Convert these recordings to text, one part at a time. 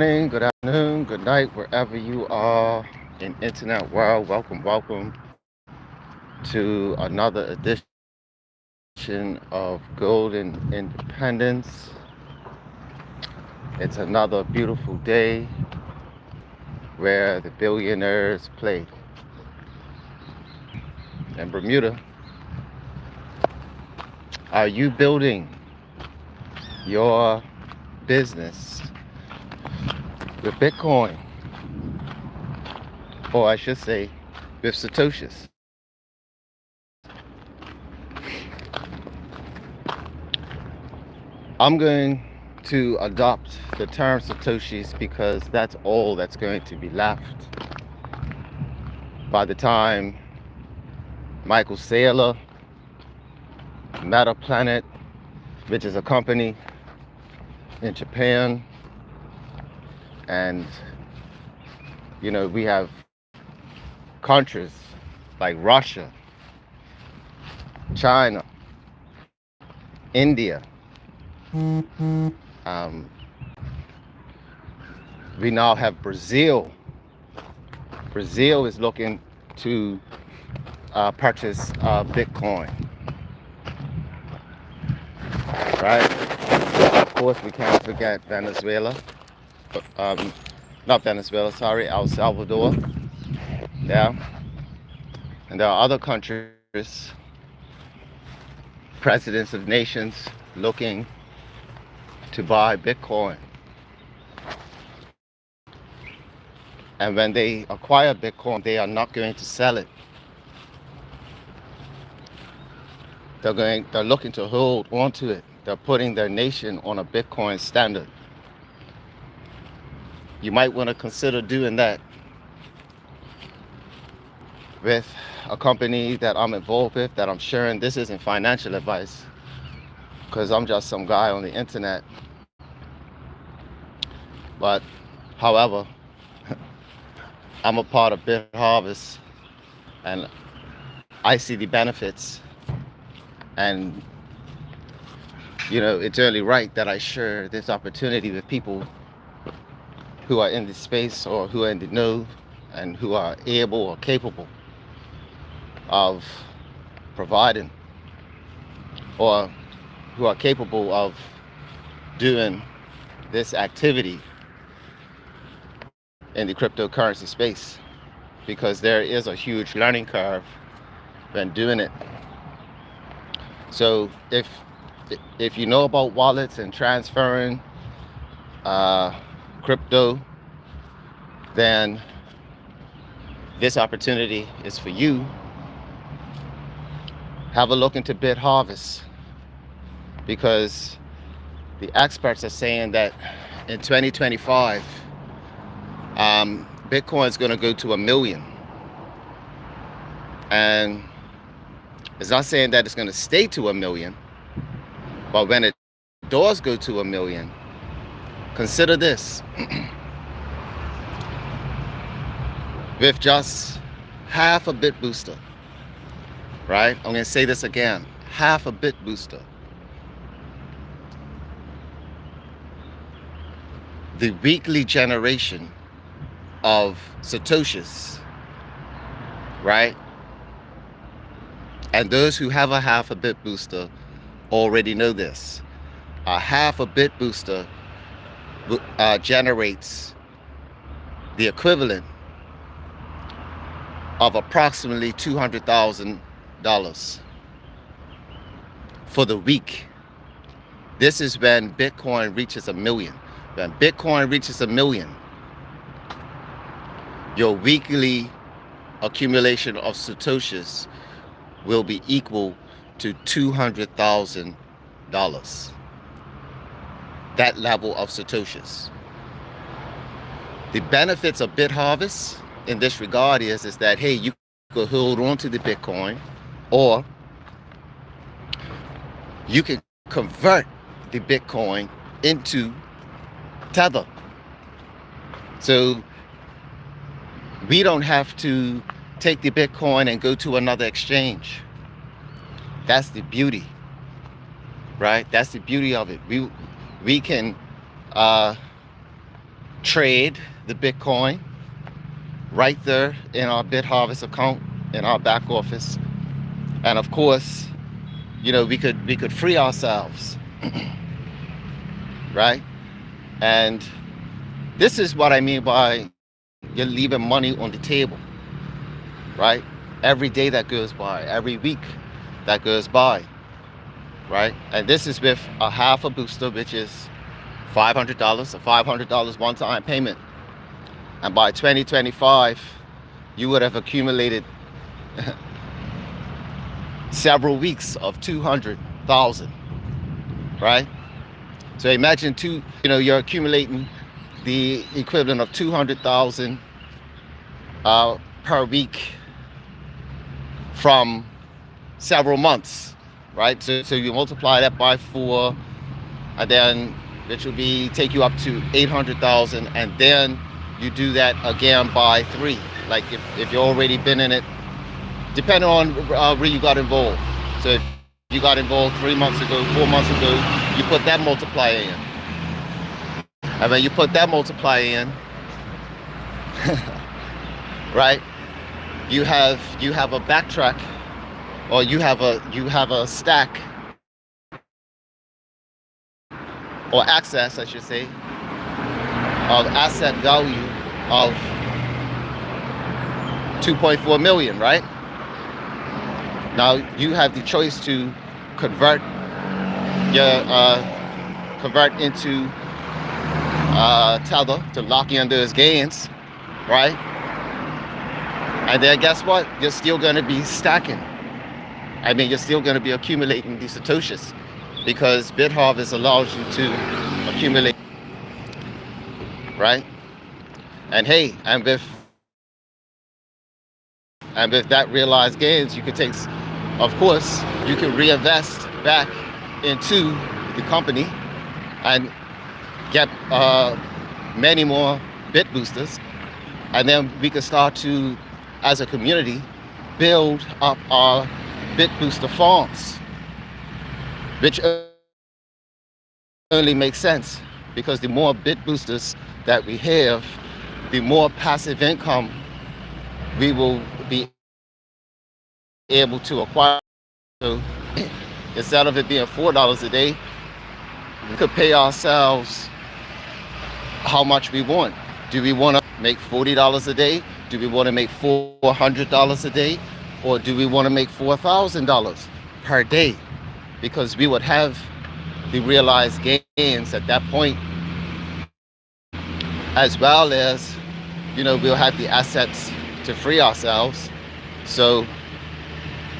Good afternoon, good night, wherever you are in internet world. Welcome to another edition of Golden Independence. It's another beautiful day where the billionaires play. In Bermuda, are you building your business with Bitcoin? Or I should say, with Satoshis? I'm going to adopt the term Satoshis because that's all that's going to be left by the time Michael Saylor, Meta Planet, which is a company in Japan, and we have countries like Russia, China, India. We now have Brazil. Brazil is looking to purchase Bitcoin, right? Of course, we can't forget Venezuela. Not Venezuela, sorry, El Salvador. Yeah. And there are other countries, presidents of nations looking to buy Bitcoin. And when they acquire Bitcoin, they are not going to sell it. They're looking to hold onto it. They're putting their nation on a Bitcoin standard. You might want to consider doing that with a company that I'm involved with, that I'm sharing. This isn't financial advice, because I'm just some guy on the internet. But however, I'm a part of BitHarvest, and I see the benefits, and it's only right that I share this opportunity with people who are in the space or who are in the know and who are able or capable of providing, or who are capable of doing this activity in the cryptocurrency space, because there is a huge learning curve when doing it. So if you know about wallets and transferring crypto, then this opportunity is for you. Have a look into BitHarvest, because the experts are saying that in 2025, Bitcoin is going to go to 1 million. And it's not saying that it's going to stay to 1 million, but when it does go to 1 million, consider this. With just half a BitBooster, right? I'm going to say this again, half a BitBooster. The weekly generation of Satoshis, right? And those who have a half a BitBooster already know this. A half a BitBooster generates the equivalent of approximately $200,000 for the week. This is when Bitcoin reaches 1 million. When Bitcoin reaches 1 million, your weekly accumulation of Satoshis will be equal to $200,000. That level of Satoshis. The benefits of BitHarvest in this regard is that, hey, you could hold on to the Bitcoin, or you can convert the Bitcoin into Tether. So we don't have to take the Bitcoin and go to another exchange. That's the beauty, right? That's the beauty of it. We can trade the Bitcoin right there in our BitHarvest account in our back office. And of course, we could free ourselves, right? And this is what I mean by you're leaving money on the table, right? Every day that goes by, every week that goes by, right? And this is with a half a booster, which is $500, a $500 one-time payment. And by 2025, you would have accumulated several weeks of 200,000, right? So imagine you're accumulating the equivalent of 200,000 per week from several months, right? So you multiply that by 4, and then which will take you up to 800,000, and then you do that again by 3. Like if you've already been in it, depending on where you got involved. So if you got involved 3 months ago, 4 months ago, you put that multiplier in. And when you put that multiplier in, right? You have a backtrack, or you have a stack, or access, I should say, of asset value of 2.4 million, right? Now you have the choice to convert into Tether to lock in those gains, right? And then guess what? You're still going to be stacking. I mean, you're still going to be accumulating these satoshis, because BitHarvest allows you to accumulate, right? And hey, and with that realized gains, you can take, of course, you can reinvest back into the company and get many more BitBoosters, and then we can start to, as a community, build up our BitBooster farms, which only makes sense because the more BitBoosters that we have, the more passive income we will be able to acquire. So instead of it being $4 a day, we could pay ourselves how much we want. Do we want to make $40 a day? Do we want to make $400 a day? Or do we want to make $4,000 per day? Because we would have the realized gains at that point, as well as, we'll have the assets to free ourselves. So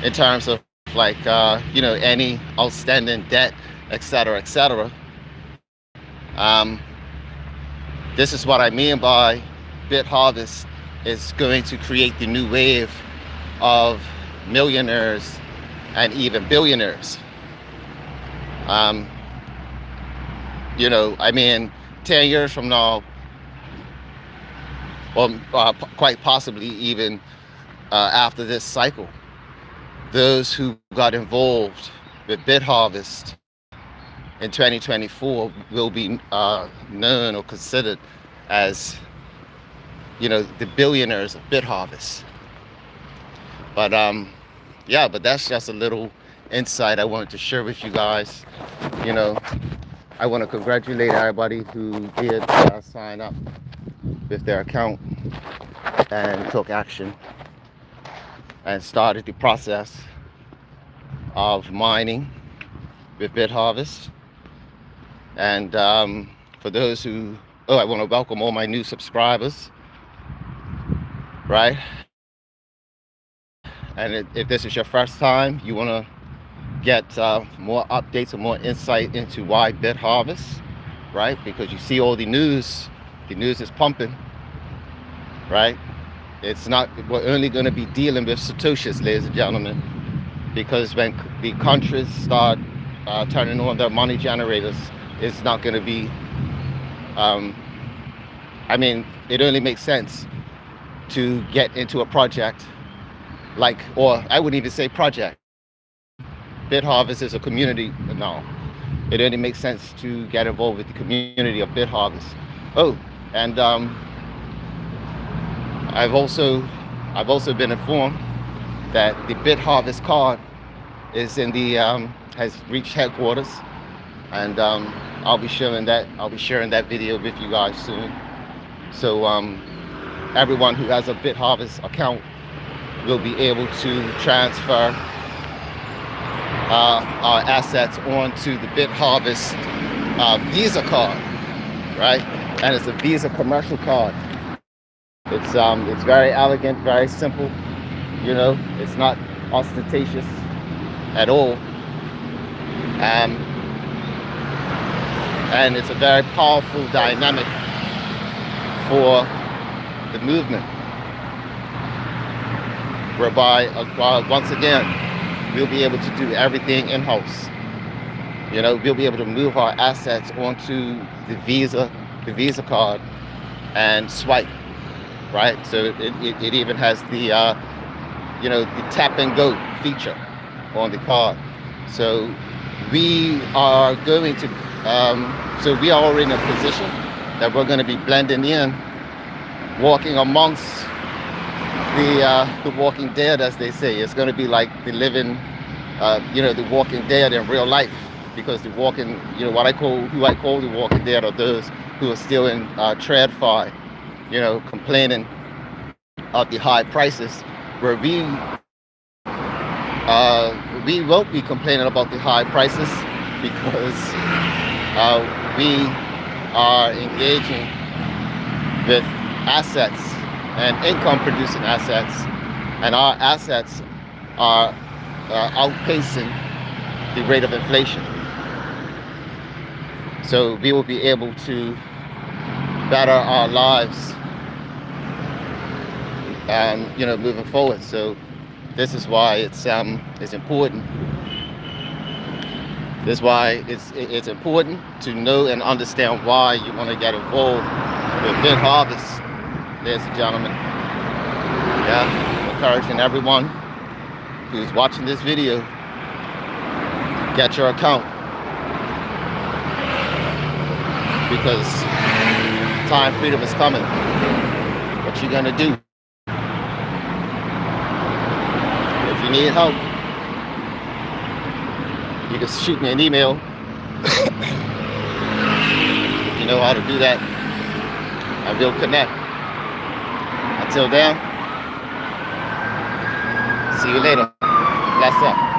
in terms of like, any outstanding debt, etc., this is what I mean by BitHarvest is going to create the new wave of millionaires and even billionaires. 10 years from now, or quite possibly even after this cycle, those who got involved with BitHarvest in 2024 will be known or considered as, the billionaires of BitHarvest. But but that's just a little insight I wanted to share with you guys. I want to congratulate everybody who did sign up with their account and took action and started the process of mining with BitHarvest. And for those who, I want to welcome all my new subscribers, right? And if this is your first time, you want to get more updates and more insight into why BitHarvest, right? Because you see all the news is pumping, right? We're only going to be dealing with satoshis, ladies and gentlemen, because when the countries start turning on their money generators, it's not going to be, it only makes sense to get into a project or I wouldn't even say project. BitHarvest is a community now. It only makes sense to get involved with the community of BitHarvest. Oh, And I've also been informed that the BitHarvest card is in the has reached headquarters, and I'll be sharing that video with you guys soon. So everyone who has a BitHarvest account will be able to transfer our assets onto the BitHarvest Visa card, right? And it's a Visa commercial card. It's very elegant, very simple. You know, it's not ostentatious at all. And it's a very powerful dynamic for the movement, whereby once again we'll be able to do everything in-house. You know, we'll be able to move our assets onto the Visa card and swipe, right? So it even has the the tap and go feature on the card. So we are going to we are already in a position that we're going to be blending in, walking amongst the walking dead, as they say. It's going to be like the living the walking dead in real life, because the walking, who I call the walking dead are those who are still in TradFi, complaining of the high prices, where we won't be complaining about the high prices, because we are engaging with assets and income producing assets, and our assets are outpacing the rate of inflation. So we will be able to better our lives moving forward. So this is why it's important. This is why it's important to know and understand why you want to get involved with BitHarvest, ladies and gentlemen. Yeah, encouraging everyone who's watching this video, get your account, because time freedom is coming. What you gonna do? If you need help, you can shoot me an email. You know how to do that, and we'll connect. Until then, see you later. Bless up.